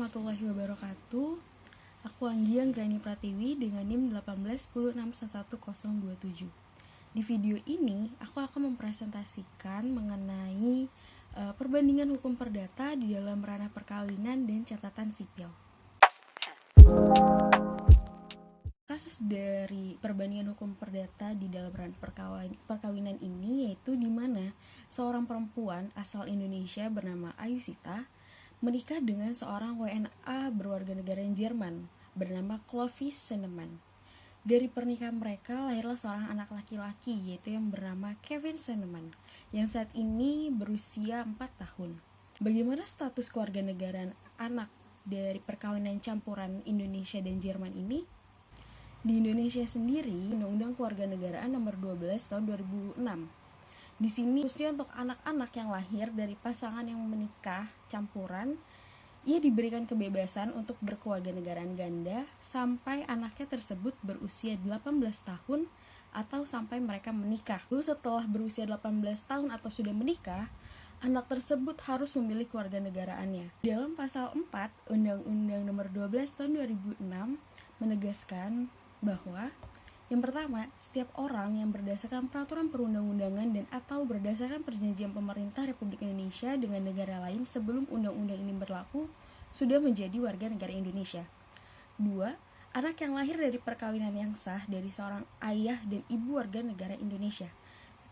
warahmatullahi wabarakatuh. Aku Anggiang Grani Pratiwi dengan NIM 1810611027. Di video ini, aku akan mempresentasikan mengenai perbandingan hukum perdata di dalam ranah perkawinan dan catatan sipil. Kasus dari perbandingan hukum perdata di dalam ranah perkawinan ini yaitu di mana seorang perempuan asal Indonesia bernama Ayusita menikah dengan seorang WNA berwarga negara Jerman bernama Clovis Sennemann. Dari pernikahan mereka lahirlah seorang anak laki-laki yaitu yang bernama Kevin Sennemann yang saat ini berusia 4 tahun. Bagaimana status kewarganegaraan anak dari perkawinan campuran Indonesia dan Jerman ini? Di Indonesia sendiri, Undang-Undang Kewarganegaraan Nomor 12 Tahun 2006. Di sini khususnya untuk anak-anak yang lahir dari pasangan yang menikah campuran, ia diberikan kebebasan untuk berkewarganegaraan ganda sampai anaknya tersebut berusia 18 tahun atau sampai mereka menikah. Lalu setelah berusia 18 tahun atau sudah menikah, anak tersebut harus memilih kewarganegaraannya. Dalam pasal 4 Undang-Undang Nomor 12 Tahun 2006 menegaskan bahwa yang pertama, setiap orang yang berdasarkan peraturan perundang-undangan dan atau berdasarkan perjanjian pemerintah Republik Indonesia dengan negara lain sebelum undang-undang ini berlaku sudah menjadi warga negara Indonesia. 2. Anak yang lahir dari perkawinan yang sah dari seorang ayah dan ibu warga negara Indonesia.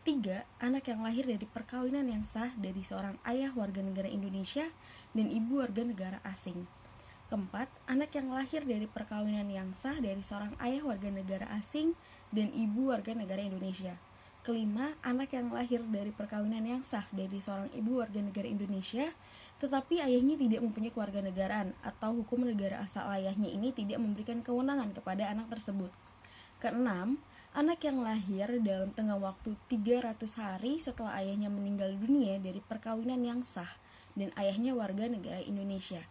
3. Anak yang lahir dari perkawinan yang sah dari seorang ayah warga negara Indonesia dan ibu warga negara asing. 4. Anak yang lahir dari perkawinan yang sah dari seorang ayah warga negara asing dan ibu warga negara Indonesia. 5. Anak yang lahir dari perkawinan yang sah dari seorang ibu warga negara Indonesia, tetapi ayahnya tidak mempunyai kewarganegaraan atau hukum negara asal ayahnya ini tidak memberikan kewenangan kepada anak tersebut. 6. Anak yang lahir dalam tengah waktu 300 hari setelah ayahnya meninggal dunia dari perkawinan yang sah dan ayahnya warga negara Indonesia.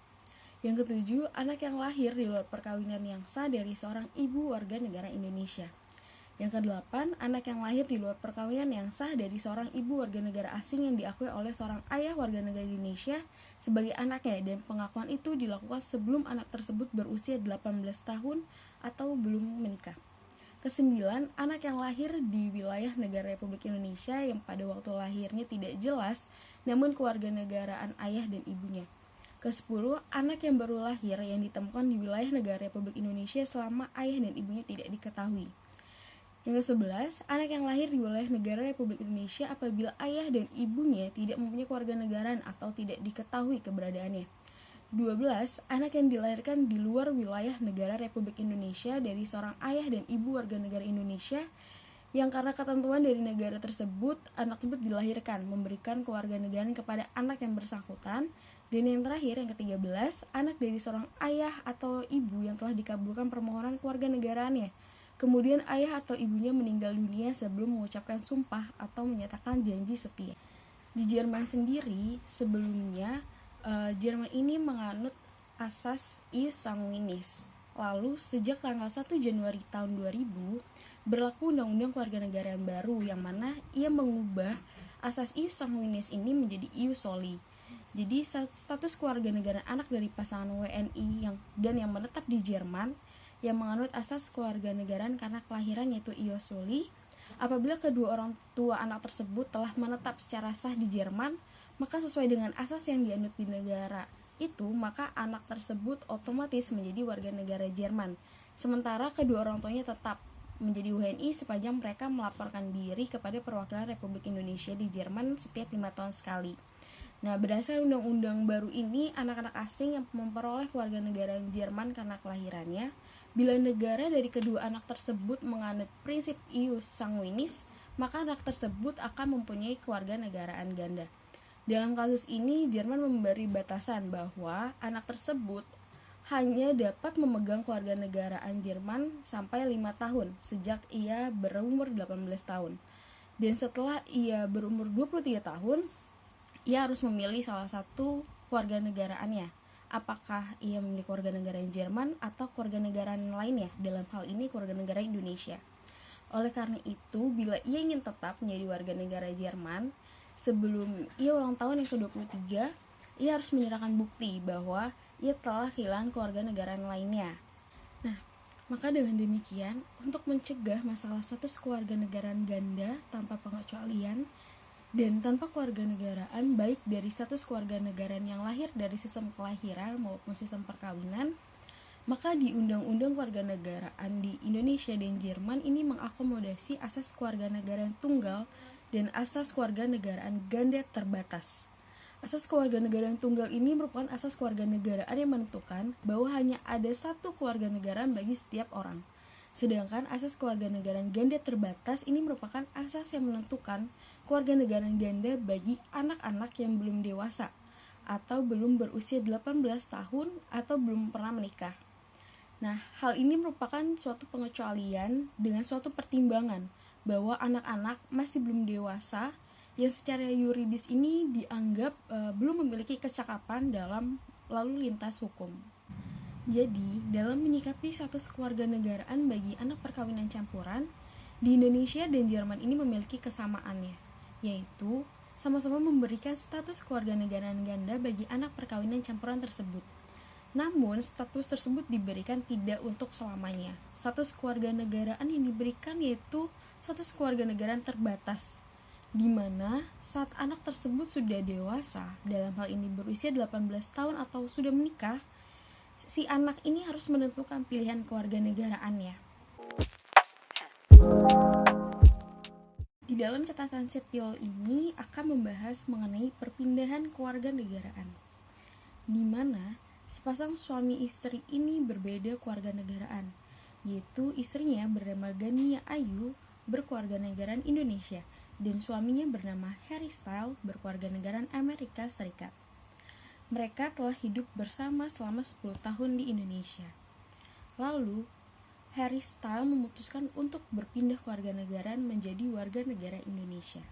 Yang ketujuh, anak yang lahir di luar perkawinan yang sah dari seorang ibu warga negara Indonesia. Yang kedelapan, anak yang lahir di luar perkawinan yang sah dari seorang ibu warga negara asing yang diakui oleh seorang ayah warga negara Indonesia sebagai anaknya dan pengakuan itu dilakukan sebelum anak tersebut berusia 18 tahun atau belum menikah. Kesembilan, anak yang lahir di wilayah negara Republik Indonesia yang pada waktu lahirnya tidak jelas namun kewarganegaraan ayah dan ibunya. Ke-10, anak yang baru lahir yang ditemukan di wilayah negara Republik Indonesia selama ayah dan ibunya tidak diketahui. Yang ke-11, anak yang lahir di wilayah negara Republik Indonesia apabila ayah dan ibunya tidak mempunyai kewarganegaraan atau tidak diketahui keberadaannya. 12, anak yang dilahirkan di luar wilayah negara Republik Indonesia dari seorang ayah dan ibu warga negara Indonesia yang karena ketentuan dari negara tersebut, anak tersebut dilahirkan memberikan kewarganegaraan kepada anak yang bersangkutan. Dan yang terakhir, yang ke-13, anak dari seorang ayah atau ibu yang telah dikabulkan permohonan kewarganegaraannya. Kemudian ayah atau ibunya meninggal dunia sebelum mengucapkan sumpah atau menyatakan janji setia. Di Jerman sendiri, sebelumnya, Jerman ini menganut asas ius sanguinis. Lalu, sejak tanggal 1 Januari tahun 2000, berlaku Undang-Undang Kewarganegaraan baru yang mana ia mengubah asas ius sanguinis ini menjadi ius soli. Jadi status kewarganegaraan anak dari pasangan WNI yang menetap di Jerman yang menganut asas kewarganegaraan karena kelahiran yaitu ius soli, apabila kedua orang tua anak tersebut telah menetap secara sah di Jerman, maka sesuai dengan asas yang dianut di negara itu, maka anak tersebut otomatis menjadi warga negara Jerman. Sementara kedua orang tuanya tetap menjadi WNI sepanjang mereka melaporkan diri kepada perwakilan Republik Indonesia di Jerman setiap 5 tahun sekali. Nah, berdasarkan undang-undang baru ini, anak-anak asing yang memperoleh kewarganegaraan Jerman karena kelahirannya, bila negara dari kedua anak tersebut menganut prinsip ius sanguinis, maka anak tersebut akan mempunyai kewarganegaraan ganda. Dalam kasus ini, Jerman memberi batasan bahwa anak tersebut hanya dapat memegang kewarganegaraan Jerman sampai 5 tahun sejak ia berumur 18 tahun. Dan setelah ia berumur 23 tahun, ia harus memilih salah satu kewarganegaraannya. Apakah ia memiliki kewarganegaraan Jerman atau kewarganegaraan lainnya, dalam hal ini kewarganegaraan Indonesia. Oleh karena itu, bila ia ingin tetap menjadi warga negara Jerman, sebelum ia ulang tahun yang ke-23, ia harus menyerahkan bukti bahwa ia telah kehilangan kewarganegaraan lainnya. Nah, maka dengan demikian, untuk mencegah masalah status kewarganegaraan ganda tanpa pengecualian dan tanpa kewarganegaraan baik dari status kewarganegaraan yang lahir dari sistem kelahiran maupun sistem perkawinan, maka di Undang-Undang Kewarganegaraan di Indonesia dan Jerman ini mengakomodasi asas kewarganegaraan tunggal dan asas kewarganegaraan ganda terbatas. Asas kewarganegaraan tunggal ini merupakan asas kewarganegaraan yang menentukan bahwa hanya ada satu kewarganegaraan bagi setiap orang. Sedangkan asas kewarganegaraan ganda terbatas ini merupakan asas yang menentukan kewarganegaraan ganda bagi anak-anak yang belum dewasa atau belum berusia 18 tahun atau belum pernah menikah. Nah, hal ini merupakan suatu pengecualian dengan suatu pertimbangan bahwa anak-anak masih belum dewasa yang secara yuridis ini dianggap belum memiliki kecakapan dalam lalu lintas hukum. Jadi, dalam menyikapi status kewarganegaraan bagi anak perkawinan campuran, di Indonesia dan Jerman ini memiliki kesamaannya, yaitu sama-sama memberikan status kewarganegaraan ganda bagi anak perkawinan campuran tersebut. Namun, status tersebut diberikan tidak untuk selamanya. Status kewarganegaraan yang diberikan yaitu status kewarganegaraan terbatas, di mana saat anak tersebut sudah dewasa, dalam hal ini berusia 18 tahun atau sudah menikah, si anak ini harus menentukan pilihan kewarganegaraannya. Di dalam catatan sipil ini akan membahas mengenai perpindahan kewarganegaraan, di mana sepasang suami istri ini berbeda kewarganegaraan, yaitu istrinya bernama Gania Ayu berkewarganegaraan Indonesia dan suaminya bernama Harry Styles berkewarganegaraan Amerika Serikat. Mereka telah hidup bersama selama 10 tahun di Indonesia. Lalu, Harry Styles memutuskan untuk berpindah kewarganegaraan menjadi warga negara Indonesia.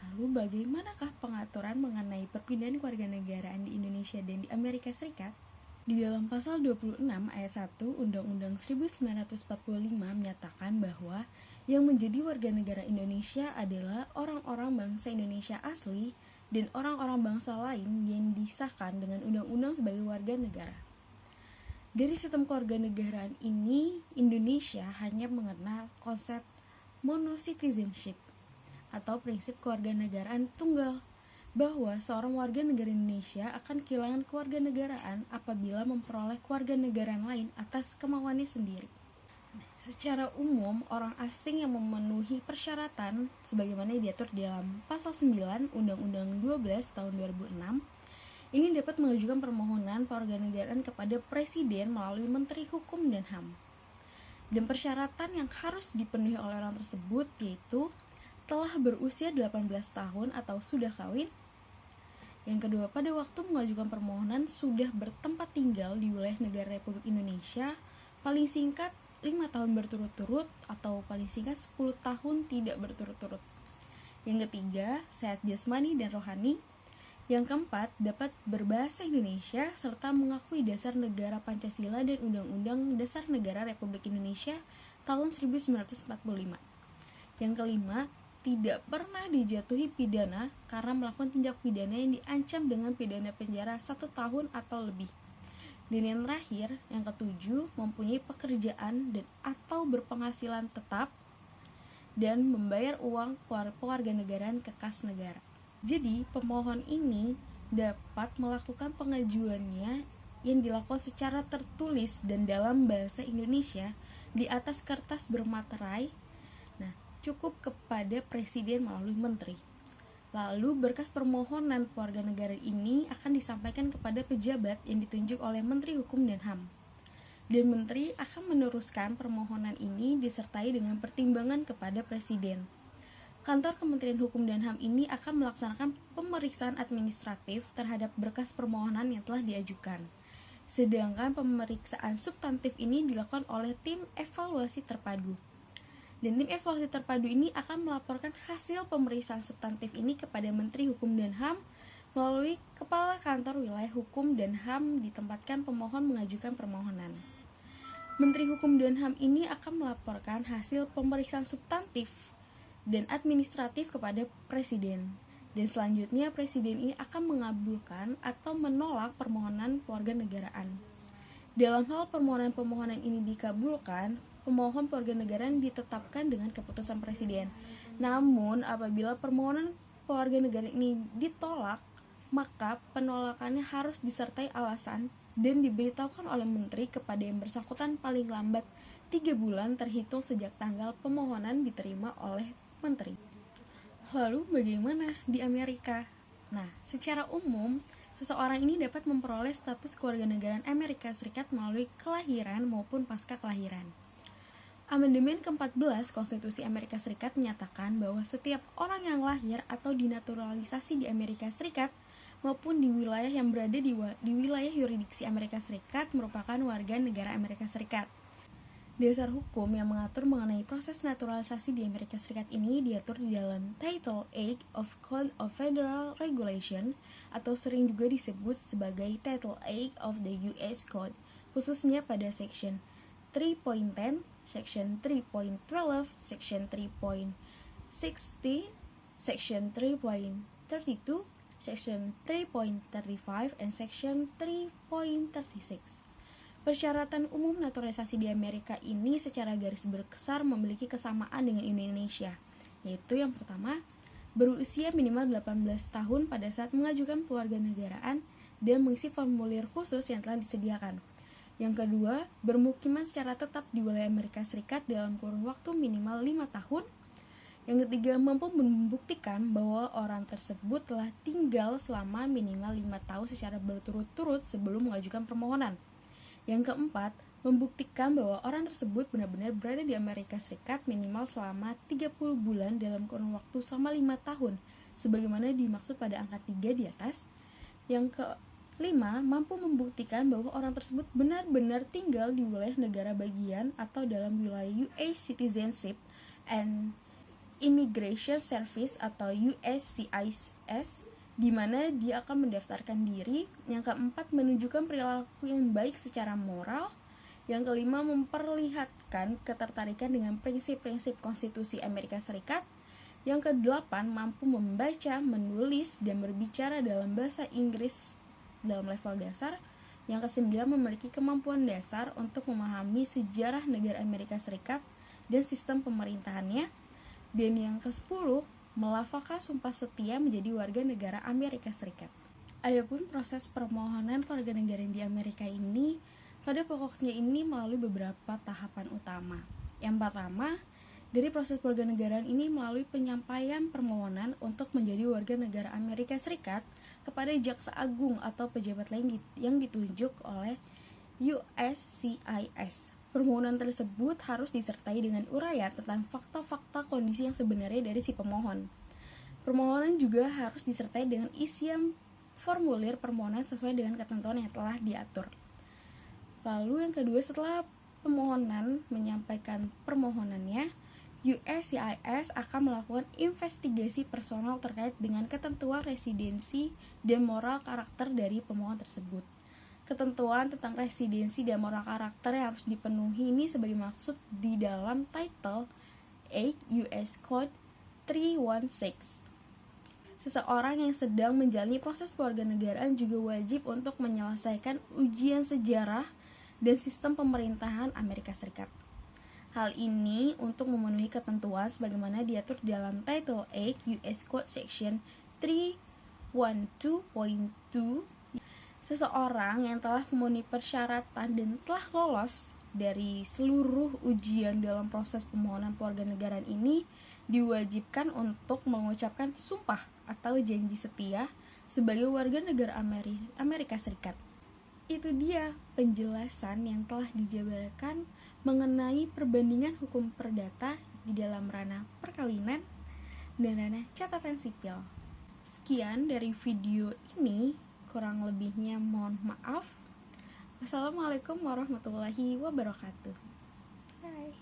Lalu bagaimanakah pengaturan mengenai perpindahan kewarganegaraan di Indonesia dan di Amerika Serikat? Di dalam pasal 26 ayat 1 Undang-Undang 1945 menyatakan bahwa yang menjadi warga negara Indonesia adalah orang-orang bangsa Indonesia asli dan orang-orang bangsa lain yang disahkan dengan undang-undang sebagai warga negara. Dari sistem kewarganegaraan ini, Indonesia hanya mengenal konsep mono-citizenship atau prinsip kewarganegaraan tunggal, bahwa seorang warga negara Indonesia akan kehilangan kewarganegaraan apabila memperoleh kewarganegaraan lain atas kemauannya sendiri. Secara umum, orang asing yang memenuhi persyaratan sebagaimana diatur dalam pasal 9 Undang-Undang 12 tahun 2006 ini dapat mengajukan permohonan kewarganegaraan kepada Presiden melalui Menteri Hukum dan HAM. Dan persyaratan yang harus dipenuhi oleh orang tersebut yaitu telah berusia 18 tahun atau sudah kawin. Yang kedua, pada waktu mengajukan permohonan sudah bertempat tinggal di wilayah negara Republik Indonesia paling singkat 5 tahun berturut-turut atau paling singkat 10 tahun tidak berturut-turut. Yang ketiga, sehat jasmani dan rohani. Yang keempat, dapat berbahasa Indonesia serta mengakui dasar negara Pancasila dan Undang-Undang Dasar Negara Republik Indonesia tahun 1945. Yang kelima, tidak pernah dijatuhi pidana karena melakukan tindak pidana yang diancam dengan pidana penjara 1 tahun atau lebih. Dan yang terakhir, yang ketujuh, mempunyai pekerjaan dan atau berpenghasilan tetap dan membayar uang kewarganegaraan ke kas negara. Jadi, pemohon ini dapat melakukan pengajuannya yang dilakukan secara tertulis dan dalam bahasa Indonesia di atas kertas bermaterai. Cukup kepada Presiden melalui Menteri. Lalu berkas permohonan kewarganegaraan ini akan disampaikan kepada pejabat yang ditunjuk oleh Menteri Hukum dan HAM. Dan Menteri akan meneruskan permohonan ini disertai dengan pertimbangan kepada Presiden. Kantor Kementerian Hukum dan HAM ini akan melaksanakan pemeriksaan administratif terhadap berkas permohonan yang telah diajukan. Sedangkan pemeriksaan substantif ini dilakukan oleh tim evaluasi terpadu. Dan tim evaluasi terpadu ini akan melaporkan hasil pemeriksaan substantif ini kepada Menteri Hukum dan HAM melalui Kepala Kantor Wilayah Hukum dan HAM ditempatkan pemohon mengajukan permohonan. Menteri Hukum dan HAM ini akan melaporkan hasil pemeriksaan substantif dan administratif kepada Presiden. Dan selanjutnya presiden ini akan mengabulkan atau menolak permohonan kewarganegaraan. Dalam hal permohonan-permohonan ini dikabulkan, pemohon kewarganegaraan ditetapkan dengan keputusan presiden. Namun apabila permohonan kewarganegaraan ini ditolak, maka penolakannya harus disertai alasan dan diberitahukan oleh menteri kepada yang bersangkutan paling lambat 3 bulan terhitung sejak tanggal pemohonan diterima oleh menteri. Lalu bagaimana di Amerika? Nah, secara umum, seseorang ini dapat memperoleh status kewarganegaraan Amerika Serikat melalui kelahiran maupun pasca kelahiran. Amandemen ke-14 Konstitusi Amerika Serikat menyatakan bahwa setiap orang yang lahir atau dinaturalisasi di Amerika Serikat maupun di wilayah yang berada di wilayah yurisdiksi Amerika Serikat merupakan warga negara Amerika Serikat. Dasar hukum yang mengatur mengenai proses naturalisasi di Amerika Serikat ini diatur di dalam Title 8 of Code of Federal Regulation atau sering juga disebut sebagai Title 8 of the US Code, khususnya pada Section 3.10, Section 3.12, Section 3.60, Section 3.32, Section 3.35, and Section 3.36. Persyaratan umum naturalisasi di Amerika ini secara garis besar memiliki kesamaan dengan Indonesia, yaitu yang pertama, berusia minimal 18 tahun pada saat mengajukan kewarganegaraan dan mengisi formulir khusus yang telah disediakan. Yang kedua, bermukiman secara tetap di wilayah Amerika Serikat dalam kurun waktu minimal 5 tahun. Yang ketiga, mampu membuktikan bahwa orang tersebut telah tinggal selama minimal 5 tahun secara berturut-turut sebelum mengajukan permohonan. Yang keempat, membuktikan bahwa orang tersebut benar-benar berada di Amerika Serikat minimal selama 30 bulan dalam kurun waktu selama 5 tahun, sebagaimana dimaksud pada angka 3 di atas. Yang kelima, mampu membuktikan bahwa orang tersebut benar-benar tinggal di wilayah negara bagian atau dalam wilayah US Citizenship and Immigration Service atau USCIS, di mana dia akan mendaftarkan diri. Yang keempat, menunjukkan perilaku yang baik secara moral. Yang kelima, memperlihatkan ketertarikan dengan prinsip-prinsip konstitusi Amerika Serikat. Yang kedelapan, mampu membaca, menulis, dan berbicara dalam bahasa Inggris dalam level dasar. Yang kesembilan, memiliki kemampuan dasar untuk memahami sejarah negara Amerika Serikat dan sistem pemerintahannya. Dan yang ke-10, melafalkan sumpah setia menjadi warga negara Amerika Serikat. Adapun proses permohonan kewarganegaraan di Amerika ini pada pokoknya ini melalui beberapa tahapan utama. Yang pertama, dari proses kewarganegaraan ini melalui penyampaian permohonan untuk menjadi warga negara Amerika Serikat kepada Jaksa Agung atau pejabat lain yang ditunjuk oleh USCIS. Permohonan tersebut harus disertai dengan uraian tentang fakta-fakta kondisi yang sebenarnya dari si pemohon. Permohonan juga harus disertai dengan isian formulir permohonan sesuai dengan ketentuan yang telah diatur. Lalu yang kedua, setelah pemohonan menyampaikan permohonannya, USCIS akan melakukan investigasi personal terkait dengan ketentuan residensi dan moral karakter dari pemohon tersebut. Ketentuan tentang residensi dan moral karakter yang harus dipenuhi ini sebagai maksud di dalam Title 8 US Code 316. Seseorang yang sedang menjalani proses kewarganegaraan juga wajib untuk menyelesaikan ujian sejarah dan sistem pemerintahan Amerika Serikat. Hal ini untuk memenuhi ketentuan sebagaimana diatur dalam Title 8 US Code Section 312.2. Seseorang yang telah memenuhi persyaratan dan telah lolos dari seluruh ujian dalam proses pemohonan kewarganegaraan ini diwajibkan untuk mengucapkan sumpah atau janji setia sebagai warga negara Amerika Serikat. Itu dia penjelasan yang telah dijabarkan mengenai perbandingan hukum perdata di dalam ranah perkawinan dan ranah catatan sipil. Sekian dari video ini, kurang lebihnya mohon maaf. Wassalamualaikum warahmatullahi wabarakatuh. Bye.